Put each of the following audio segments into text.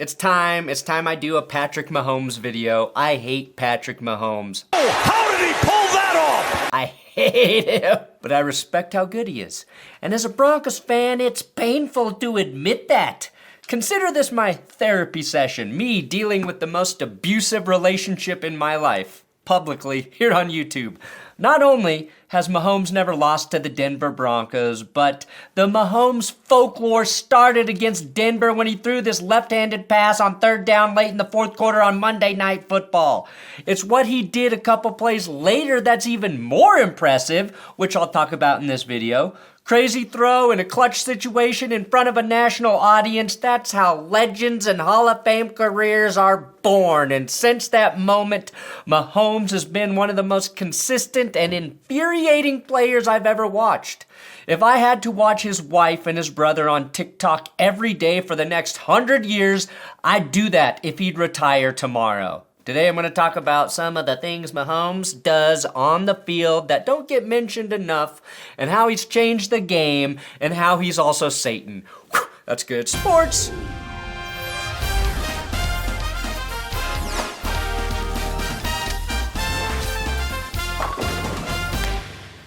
It's time I do a Patrick Mahomes video. I hate Patrick Mahomes. Oh, how did he pull that off? I hate him, but I respect how good he is. And as a Broncos fan, it's painful to admit that. Consider this my therapy session, me dealing with the most abusive relationship in my life, publicly, here on YouTube. Not only has Mahomes never lost to the Denver Broncos, but the Mahomes folklore started against Denver when he threw this left-handed pass on third down late in the fourth quarter on Monday Night Football. It's what he did a couple plays later that's even more impressive, which I'll talk about in this video. Crazy throw in a clutch situation in front of a national audience. That's how legends and Hall of Fame careers are born. And since that moment, Mahomes has been one of the most consistent and infuriating players I've ever watched. If I had to watch his wife and his brother on TikTok every day for the next 100 years, I'd do that if he'd retire tomorrow. Today I'm going to talk about some of the things Mahomes does on the field that don't get mentioned enough, and how he's changed the game, and how he's also Satan. Whew, that's good sports.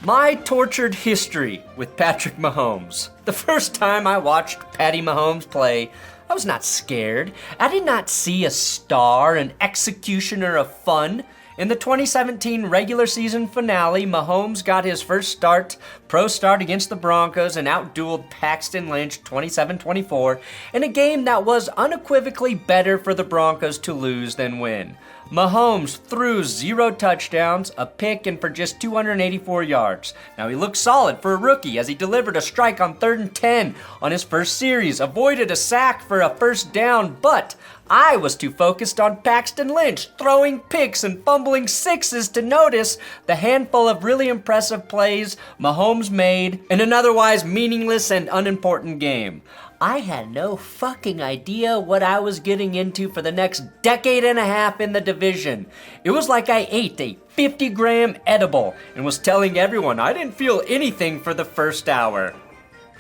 My tortured history with Patrick Mahomes. The first time I watched Patty Mahomes play, I was not scared. I did not see a star, an executioner of fun. In the 2017 regular season finale, Mahomes got his first pro start against the Broncos and outdueled Paxton Lynch 27-24 in a game that was unequivocally better for the Broncos to lose than win. Mahomes threw 0 touchdowns, a pick, and for just 284 yards. Now he looked solid for a rookie as he delivered a strike on 3rd and 10 on his first series, avoided a sack for a first down, but I was too focused on Paxton Lynch throwing picks and fumbling sixes to notice the handful of really impressive plays Mahomes made in an otherwise meaningless and unimportant game. I had no fucking idea what I was getting into for the next decade and a half in the division. It was like I ate a 50-gram edible and was telling everyone I didn't feel anything for the first hour.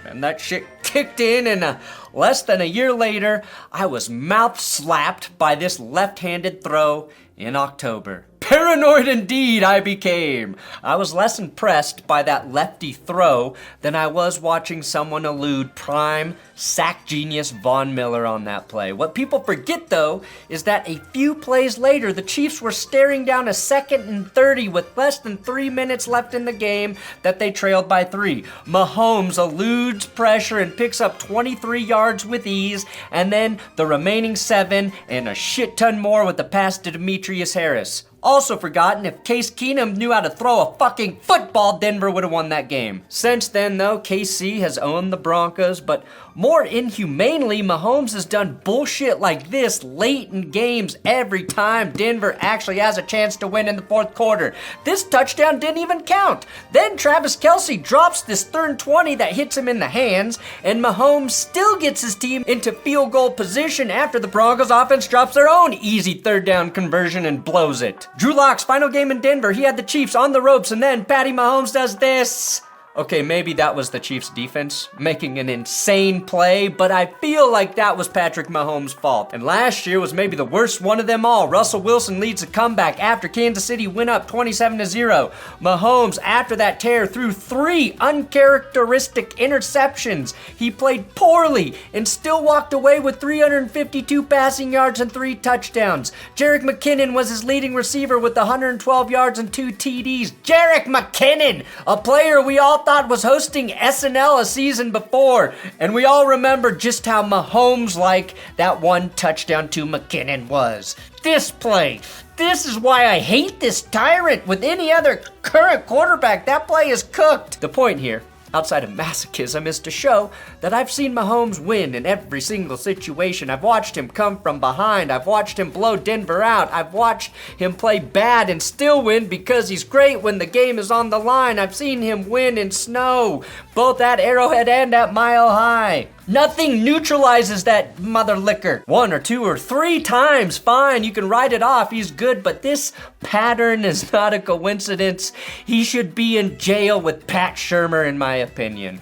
And that shit kicked in, and less than a year later, I was mouth-slapped by this left-handed throw in October. Paranoid indeed I became. I was less impressed by that lefty throw than I was watching someone elude prime sack genius Von Miller on that play. What people forget, though, is that a few plays later, the Chiefs were staring down a 2nd and 30 with less than 3 minutes left in the game that they trailed by 3. Mahomes eludes pressure and picks up 23 yards with ease, and then the remaining 7 and a shit ton more with the pass to Demetrius Harris. Also forgotten, if Case Keenum knew how to throw a fucking football, Denver would have won that game. Since then, though, KC has owned the Broncos, but more inhumanely, Mahomes has done bullshit like this late in games every time Denver actually has a chance to win in the fourth quarter. This touchdown didn't even count. Then Travis Kelce drops this 3rd and 20 that hits him in the hands, and Mahomes still gets his team into field goal position after the Broncos offense drops their own easy 3rd down conversion and blows it. Drew Lock's final game in Denver, he had the Chiefs on the ropes, and then Patty Mahomes does this. Okay, maybe that was the Chiefs' defense making an insane play, but I feel like that was Patrick Mahomes' fault. And last year was maybe the worst one of them all. Russell Wilson leads a comeback after Kansas City went up 27-0. Mahomes, after that tear, threw 3 uncharacteristic interceptions. He played poorly and still walked away with 352 passing yards and 3 touchdowns. Jerick McKinnon was his leading receiver with 112 yards and 2 TDs. Jerick McKinnon, a player we all thought was hosting SNL a season before, and we all remember just how Mahomes-like that one touchdown to McKinnon was. This play, this is why I hate this tyrant with any other current quarterback. That play is cooked. The point here, outside of masochism, is to show that I've seen Mahomes win in every single situation. I've watched him come from behind. I've watched him blow Denver out. I've watched him play bad and still win because he's great when the game is on the line. I've seen him win in snow, both at Arrowhead and at Mile High. Nothing neutralizes that mother liquor. 1 or 2 or 3 times, fine, you can write it off, he's good, but this pattern is not a coincidence. He should be in jail with Pat Shurmur, in my opinion.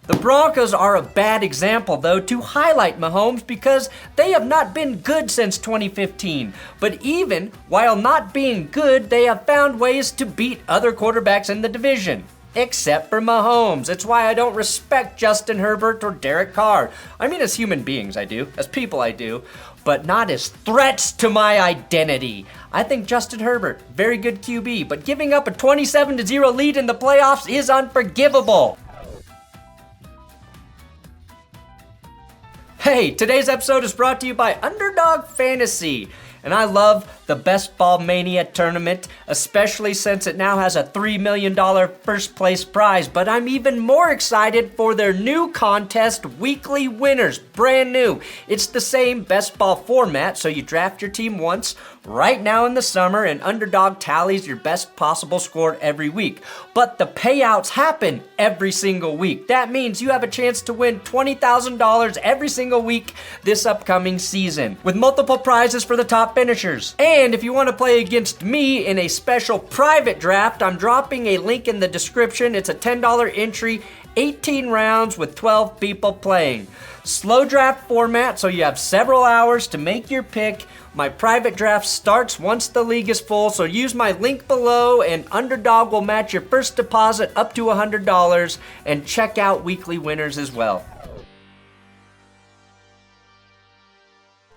The Broncos are a bad example, though, to highlight Mahomes because they have not been good since 2015. But even while not being good, they have found ways to beat other quarterbacks in the division. Except for Mahomes. It's why I don't respect Justin Herbert or Derek Carr. I mean, as human beings, I do. As people, I do. But not as threats to my identity. I think Justin Herbert, very good QB, but giving up a 27-0 lead in the playoffs is unforgivable. Hey, today's episode is brought to you by Underdog Fantasy. And I love the Best Ball Mania tournament, especially since it now has a $3 million first place prize. But I'm even more excited for their new contest, Weekly Winners, brand new. It's the same best ball format, so you draft your team once, right now in the summer, and Underdog tallies your best possible score every week. But the payouts happen every single week. That means you have a chance to win $20,000 every single week this upcoming season, with multiple prizes for the top finishers. And if you want to play against me in a special private draft, I'm dropping a link in the description. It's a $10 entry, 18 rounds with 12 people playing. Slow draft format, so you have several hours to make your pick. My private draft starts once the league is full, so use my link below and Underdog will match your first deposit up to $100, and check out Weekly Winners as well.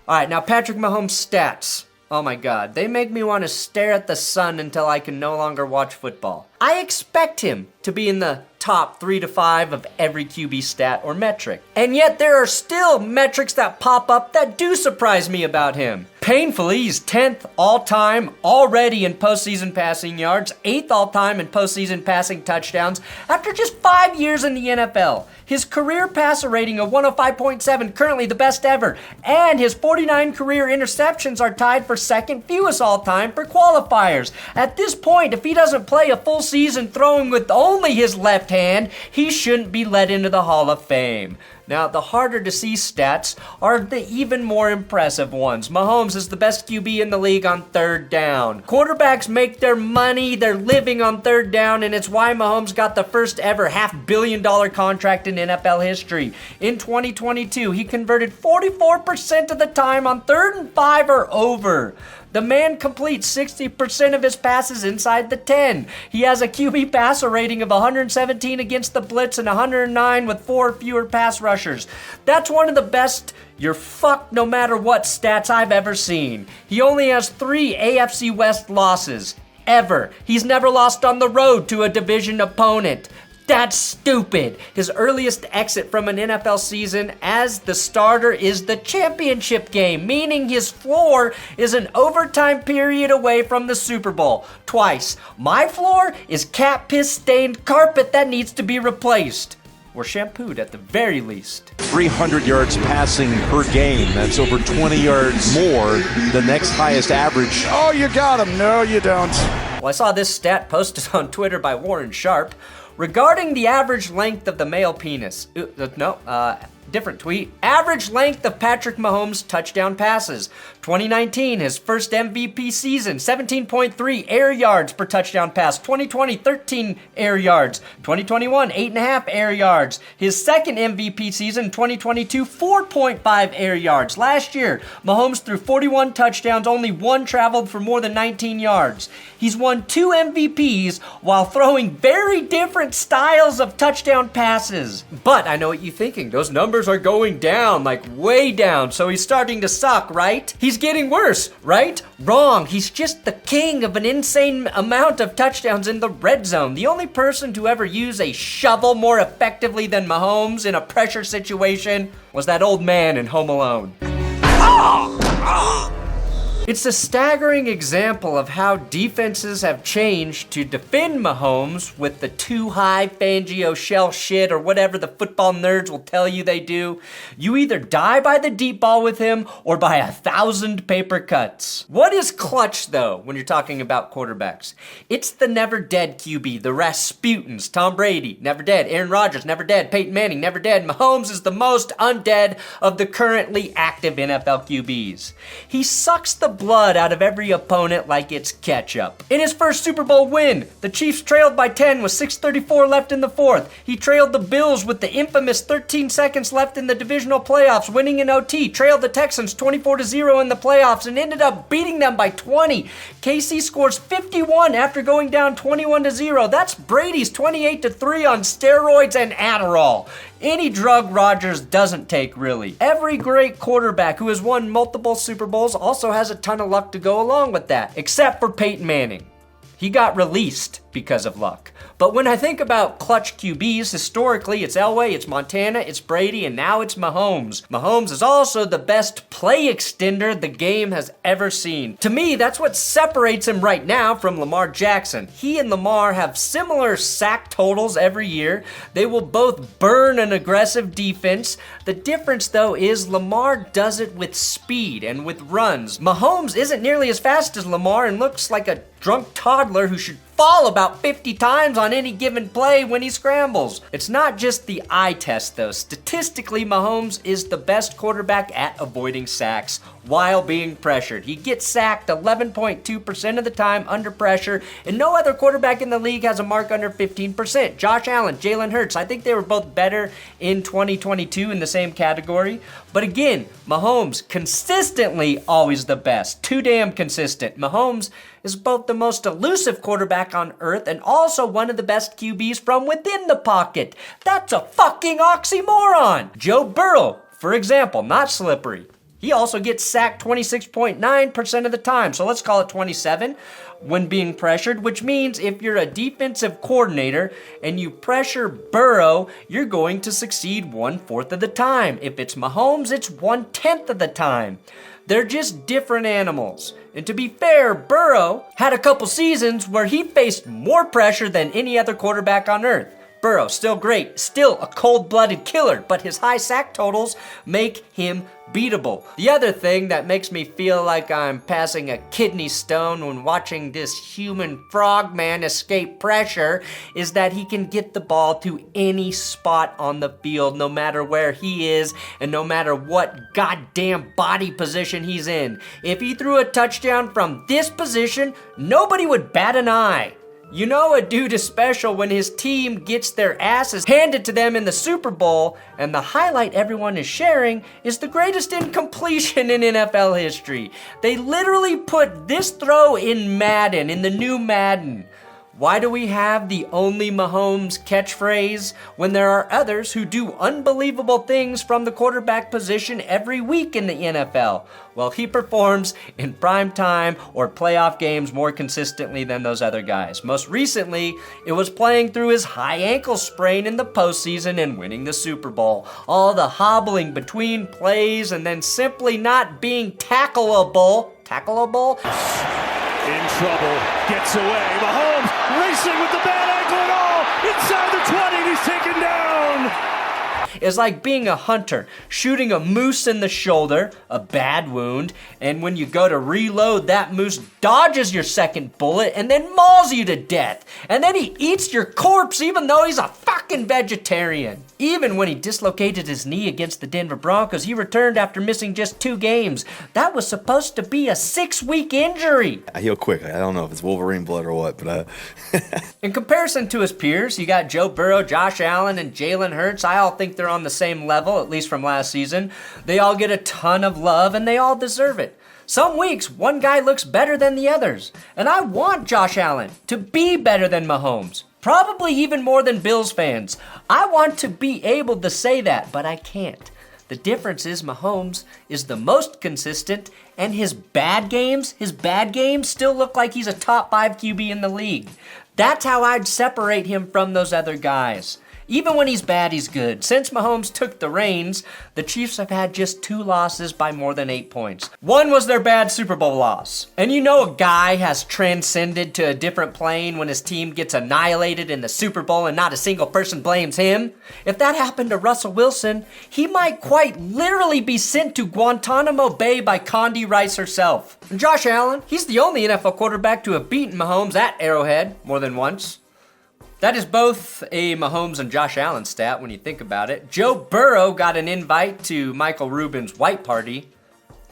All right, now Patrick Mahomes' stats. Oh my God, they make me want to stare at the sun until I can no longer watch football. I expect him to be in the top 3 to 5 of every QB stat or metric. And yet there are still metrics that pop up that do surprise me about him. Painfully, he's 10th all-time already in postseason passing yards, 8th all-time in postseason passing touchdowns after just 5 years in the NFL. His career passer rating of 105.7, currently the best ever, and his 49 career interceptions are tied for second fewest all-time for qualifiers. At this point, if he doesn't play a full season throwing with only his left hand, he shouldn't be let into the Hall of Fame. Now, the harder to see stats are the even more impressive ones. Mahomes is the best QB in the league on third down. Quarterbacks make their money, their living on third down, and it's why Mahomes got the first ever $500 million contract in NFL history. In 2022, he converted 44% of the time on 3rd and 5 or over. The man completes 60% of his passes inside the 10. He has a QB passer rating of 117 against the blitz and 109 with 4 fewer pass rushers. That's one of the best you're fucked no matter what stats I've ever seen. He only has 3 AFC West losses. Ever. He's never lost on the road to a division opponent. That's stupid. His earliest exit from an NFL season as the starter is the championship game, meaning his floor is an overtime period away from the Super Bowl. Twice. My floor is cat piss stained carpet that needs to be replaced. Or shampooed at the very least. 300 yards passing per game. That's over 20 yards more than next highest average. Oh, you got him. No, you don't. Well, I saw this stat posted on Twitter by Warren Sharp. Regarding the average length of the male penis, different tweet. Average length of Patrick Mahomes' touchdown passes. 2019, his first MVP season, 17.3 air yards per touchdown pass. 2020, 13 air yards. 2021, 8.5 air yards. His second MVP season, 2022, 4.5 air yards. Last year, Mahomes threw 41 touchdowns, only one traveled for more than 19 yards. He's won 2 MVPs while throwing very different styles of touchdown passes. But I know what you're thinking. Those numbers are going down, like way down, so he's starting to suck, right? He's getting worse, right? Wrong. He's just the king of an insane amount of touchdowns in the red zone. The only person to ever use a shovel more effectively than Mahomes in a pressure situation was that old man in Home Alone. It's a staggering example of how defenses have changed to defend Mahomes with the too high Fangio shell shit or whatever the football nerds will tell you they do. You either die by the deep ball with him or by 1,000 paper cuts. What is clutch though when you're talking about quarterbacks? It's the never dead QB, the Rasputins. Tom Brady, never dead. Aaron Rodgers, never dead. Peyton Manning, never dead. Mahomes is the most undead of the currently active NFL QBs. He sucks the blood out of every opponent like it's ketchup. In his first Super Bowl win, the Chiefs trailed by 10 with 6:34 left in the fourth. He trailed the Bills with the infamous 13 seconds left in the divisional playoffs, winning in OT, trailed the Texans 24-0 in the playoffs, and ended up beating them by 20. KC scores 51 after going down 21-0. That's Brady's 28-3 on steroids and Adderall. Any drug Rodgers doesn't take, really. Every great quarterback who has won multiple Super Bowls also has a ton of luck to go along with that, except for Peyton Manning. He got released because of luck. But when I think about clutch QBs, historically it's Elway, it's Montana, it's Brady, and now it's Mahomes. Mahomes is also the best play extender the game has ever seen. To me, that's what separates him right now from Lamar Jackson. He and Lamar have similar sack totals every year. They will both burn an aggressive defense. The difference, though, is Lamar does it with speed and with runs. Mahomes isn't nearly as fast as Lamar and looks like a drunk toddler who should fall about 50 times on any given play when he scrambles. It's not just the eye test, though. Statistically, Mahomes is the best quarterback at avoiding sacks while being pressured. He gets sacked 11.2% of the time under pressure, and no other quarterback in the league has a mark under 15%. Josh Allen, Jalen Hurts, I think they were both better in 2022 in the same category. But again, Mahomes consistently always the best. Too damn consistent. Mahomes is both the most elusive quarterback on earth and also one of the best QBs from within the pocket. That's a fucking oxymoron. Joe Burrow, for example, not slippery. He also gets sacked 26.9% of the time, so let's call it 27 when being pressured, which means if you're a defensive coordinator and you pressure Burrow, you're going to succeed 1/4 of the time. If it's Mahomes, it's 1/10 of the time. They're just different animals. And to be fair, Burrow had a couple seasons where he faced more pressure than any other quarterback on earth. Burrow, still great, still a cold-blooded killer, but his high sack totals make him beatable. The other thing that makes me feel like I'm passing a kidney stone when watching this human frogman escape pressure is that he can get the ball to any spot on the field, no matter where he is and no matter what goddamn body position he's in. If he threw a touchdown from this position, nobody would bat an eye. You know a dude is special when his team gets their asses handed to them in the Super Bowl, and the highlight everyone is sharing is the greatest incompletion in NFL history. They literally put this throw in Madden, in the new Madden. Why do we have the only Mahomes catchphrase when there are others who do unbelievable things from the quarterback position every week in the NFL? Well, he performs in prime time or playoff games more consistently than those other guys. Most recently, it was playing through his high ankle sprain in the postseason and winning the Super Bowl. All the hobbling between plays and then simply not being tackleable. In trouble, gets away. Mahomes racing with the bad ankle and all. Inside the 20, and he's taken down. It's like being a hunter, shooting a moose in the shoulder, a bad wound, and when you go to reload, that moose dodges your second bullet and then mauls you to death. And then he eats your corpse even though he's a fucking vegetarian. Even when he dislocated his knee against the Denver Broncos, he returned after missing just 2 games. That was supposed to be a 6-week injury. I heal quick. I don't know if it's Wolverine blood or what, but In comparison to his peers, you got Joe Burrow, Josh Allen, and Jalen Hurts. I all think they're on the same level, at least from last season. They all get a ton of love, and they all deserve it. Some weeks, one guy looks better than the others. And I want Josh Allen to be better than Mahomes. Probably even more than Bills fans. I want to be able to say that, but I can't. The difference is Mahomes is the most consistent, and his bad games still look like he's a top 5 QB in the league. That's how I'd separate him from those other guys. Even when he's bad, he's good. Since Mahomes took the reins, the Chiefs have had just 2 losses by more than 8 points. One was their bad Super Bowl loss. And you know a guy has transcended to a different plane when his team gets annihilated in the Super Bowl and not a single person blames him? If that happened to Russell Wilson, he might quite literally be sent to Guantanamo Bay by Condi Rice herself. And Josh Allen, he's the only NFL quarterback to have beaten Mahomes at Arrowhead more than once. That is both a Mahomes and Josh Allen stat when you think about it. Joe Burrow got an invite to Michael Rubin's white party.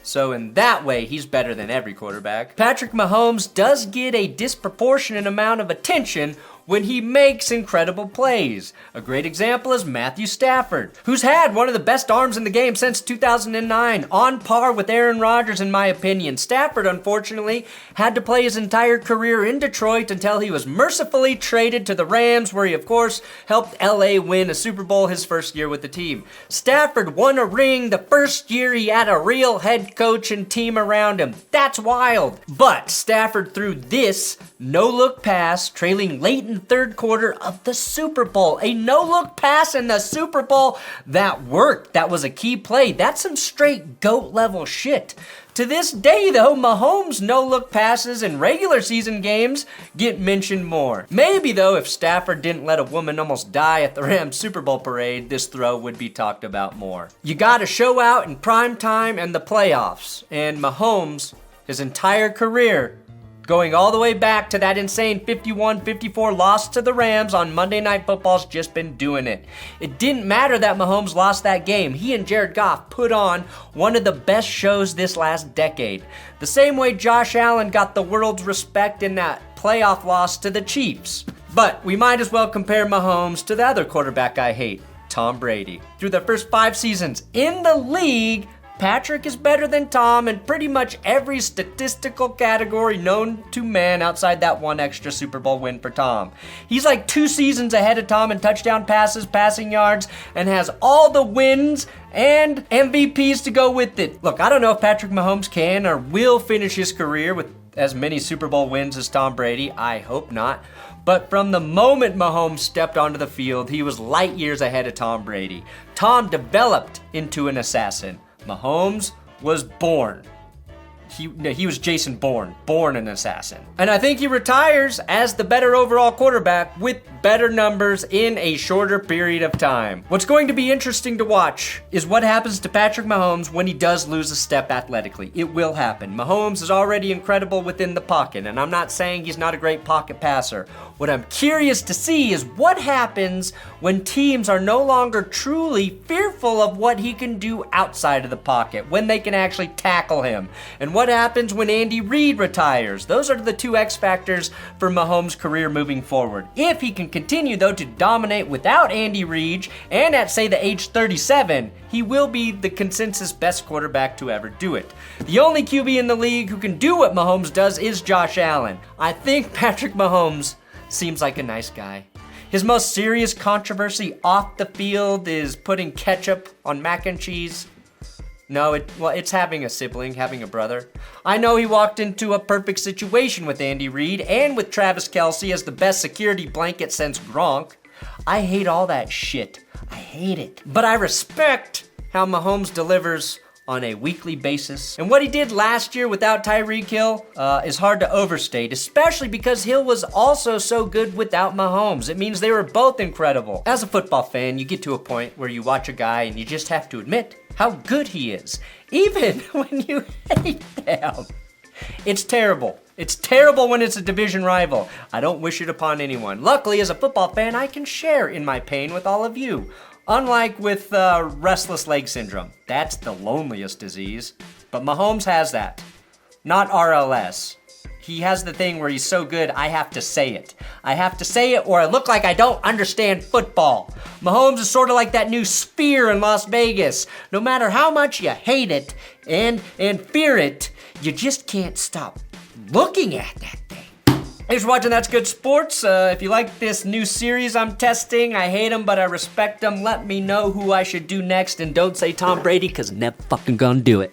So in that way, he's better than every quarterback. Patrick Mahomes does get a disproportionate amount of attention when he makes incredible plays. A great example is Matthew Stafford, who's had one of the best arms in the game since 2009, on par with Aaron Rodgers in my opinion. Stafford, unfortunately, had to play his entire career in Detroit until he was mercifully traded to the Rams, where he, of course, helped LA win a Super Bowl his first year with the team. Stafford won a ring the first year he had a real head coach and team around him. That's wild. But Stafford threw this no-look pass, trailing late in third quarter of the Super Bowl. A no-look pass in the Super Bowl that worked. That was a key play. That's some straight GOAT level shit. To this day, though, Mahomes' no-look passes in regular season games get mentioned more. Maybe, though, if Stafford didn't let a woman almost die at the Rams Super Bowl parade, this throw would be talked about more. You gotta show out in prime time and the playoffs. And Mahomes, his entire career, going all the way back to that insane 51-54 loss to the Rams on Monday Night Football's just been doing it. It didn't matter that Mahomes lost that game. He and Jared Goff put on one of the best shows this last decade. The same way Josh Allen got the world's respect in that playoff loss to the Chiefs. But we might as well compare Mahomes to the other quarterback I hate, Tom Brady. Through the first 5 seasons in the league, Patrick is better than Tom in pretty much every statistical category known to man outside that one extra Super Bowl win for Tom. He's like 2 seasons ahead of Tom in touchdown passes, passing yards, and has all the wins and MVPs to go with it. Look, I don't know if Patrick Mahomes can or will finish his career with as many Super Bowl wins as Tom Brady. I hope not. But from the moment Mahomes stepped onto the field, he was light years ahead of Tom Brady. Tom developed into an assassin. Mahomes was born. He was Jason Bourne, born an assassin. And I think he retires as the better overall quarterback with better numbers in a shorter period of time. What's going to be interesting to watch is what happens to Patrick Mahomes when he does lose a step athletically. It will happen. Mahomes is already incredible within the pocket, and I'm not saying he's not a great pocket passer. What I'm curious to see is what happens when teams are no longer truly fearful of what he can do outside of the pocket, when they can actually tackle him, and what happens when Andy Reid retires. Those are the 2 X factors for Mahomes' career moving forward. If he can continue, though, to dominate without Andy Reid, and at, say, the age 37, he will be the consensus best quarterback to ever do it. The only QB in the league who can do what Mahomes does is Josh Allen. I think Patrick Mahomes seems like a nice guy. His most serious controversy off the field is putting ketchup on mac and cheese. No, it's having a sibling, having a brother. I know he walked into a perfect situation with Andy Reid and with Travis Kelce as the best security blanket since Gronk. I hate all that shit. I hate it. But I respect how Mahomes delivers on a weekly basis. And what he did last year without Tyreek Hill is hard to overstate, especially because Hill was also so good without Mahomes. It means they were both incredible. As a football fan, you get to a point where you watch a guy and you just have to admit how good he is, even when you hate them. It's terrible. It's terrible when it's a division rival. I don't wish it upon anyone. Luckily, as a football fan, I can share in my pain with all of you. Unlike with restless leg syndrome. That's the loneliest disease. But Mahomes has that. Not RLS. He has the thing where he's so good, I have to say it. I have to say it or I look like I don't understand football. Mahomes is sort of like that new Sphere in Las Vegas. No matter how much you hate it and fear it, you just can't stop looking at that thing. Thanks for watching That's Good Sports. If you like this new series I'm testing, I hate them, but I respect them. Let me know who I should do next, and don't say Tom Brady, because never fucking gonna do it.